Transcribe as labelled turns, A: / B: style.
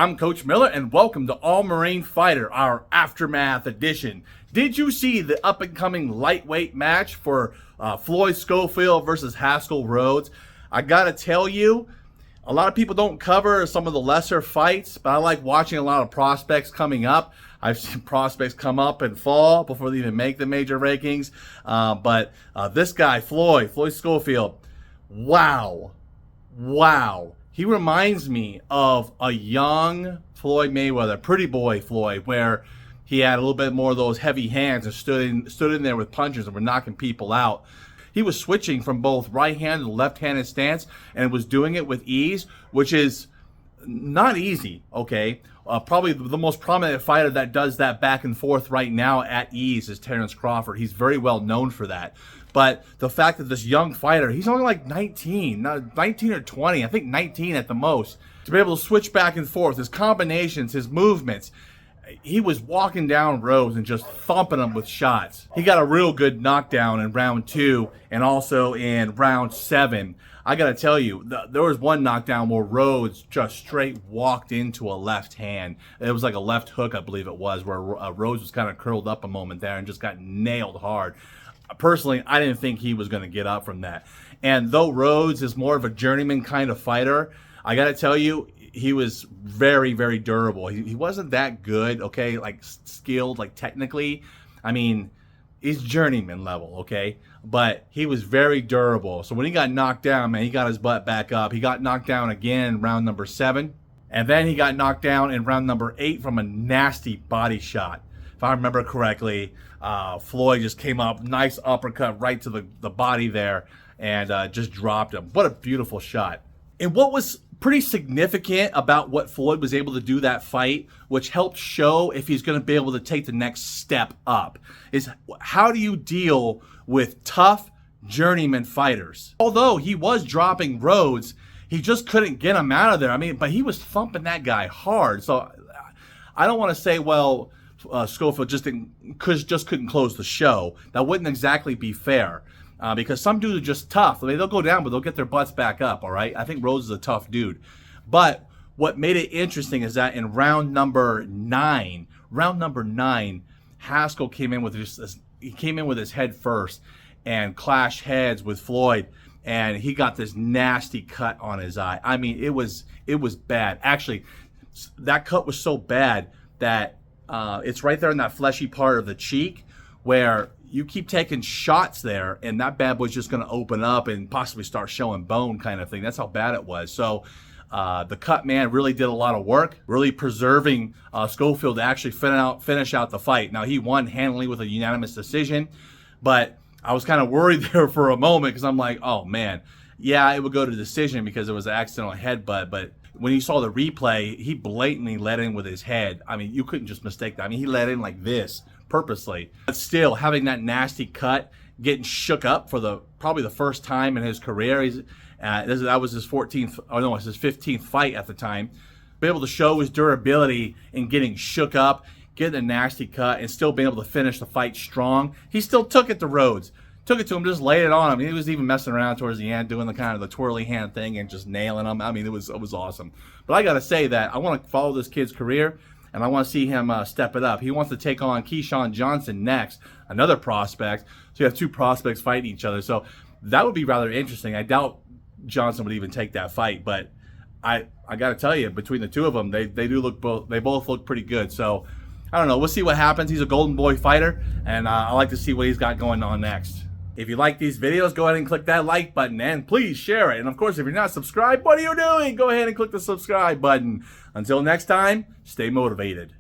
A: I'm Coach Miller, and welcome to All Marine Fighter, our Aftermath edition. Did you see the up-and-coming lightweight match for Floyd Schofield versus Haskell Rhodes? I gotta tell you, a lot of people don't cover some of the lesser fights, but I like watching a lot of prospects coming up. I've seen prospects come up and fall before they even make the major rankings. But this guy, Floyd Schofield, wow. He reminds me of a young Floyd Mayweather, pretty boy Floyd, where he had a little bit more of those heavy hands and stood in there with punches and were knocking people out. He was switching from both right-handed to left-handed stance and was doing it with ease, which is not easy, okay? Probably the most prominent fighter that does that back and forth right now at ease is Terrence Crawford. He's very well known for that. But the fact that this young fighter, he's only like 19 or 20, I think 19 at the most, to be able to switch back and forth, his combinations, his movements, he was walking down Rhodes and just thumping him with shots. He got a real good knockdown in round 2 and also in round 7. I gotta tell you, there was one knockdown where Rhodes just straight walked into a left hand. It was like a left hook, I believe it was, where Rhodes was kind of curled up a moment there and just got nailed hard. Personally, I didn't think he was going to get up from that. And though Rhodes is more of a journeyman kind of fighter, I got to tell you, he was very, very durable. He wasn't that good, okay, like skilled, like technically. I mean, he's journeyman level, okay? But he was very durable. So when he got knocked down, man, he got his butt back up. He got knocked down again in round number 7. And then he got knocked down in round number 8 from a nasty body shot. If I remember correctly, Floyd just came up, nice uppercut right to the body there, and just dropped him. What a beautiful shot. And what was pretty significant about what Floyd was able to do that fight, which helped show if he's going to be able to take the next step up, is how do you deal with tough journeyman fighters? Although he was dropping Rhodes, he just couldn't get him out of there. I mean, but he was thumping that guy hard. So I don't want to say, well, Schofield just couldn't close the show. That wouldn't exactly be fair because some dudes are just tough. I mean, they'll go down, but they'll get their butts back up, all right? I think Rhodes is a tough dude. But what made it interesting is that in round number 9, Haskell came in with his head first and clashed heads with Floyd, and he got this nasty cut on his eye. I mean, it was bad. Actually, that cut was so bad that it's right there in that fleshy part of the cheek where you keep taking shots there and that bad boy's just going to open up and possibly start showing bone kind of thing. That's how bad it was. So the cut man really did a lot of work, really preserving Schofield to actually finish out the fight. Now, he won handily with a unanimous decision, but I was kind of worried there for a moment because I'm like, oh man, yeah, it would go to decision because it was an accidental headbutt, but when you saw the replay, he blatantly let in with his head. I mean, you couldn't just mistake that. I mean, he let in like this purposely. But still, having that nasty cut, getting shook up for probably the first time in his career. That was his 14th, or no, it was his 15th fight at the time. Be able to show his durability in getting shook up, getting a nasty cut, and still being able to finish the fight strong. He still took it to Rhodes. Took it to him, just laid it on him. He was even messing around towards the end, doing the kind of the twirly hand thing and just nailing him. I mean, it was awesome. But I got to say that I want to follow this kid's career, and I want to see him step it up. He wants to take on Keyshawn Johnson next, another prospect. So you have two prospects fighting each other. So that would be rather interesting. I doubt Johnson would even take that fight, but I got to tell you, between the two of them, they both look pretty good. So I don't know. We'll see what happens. He's a Golden Boy fighter, and I like to see what he's got going on next. If you like these videos, go ahead and click that like button and please share it. And of course, if you're not subscribed, what are you doing? Go ahead and click the subscribe button. Until next time, stay motivated.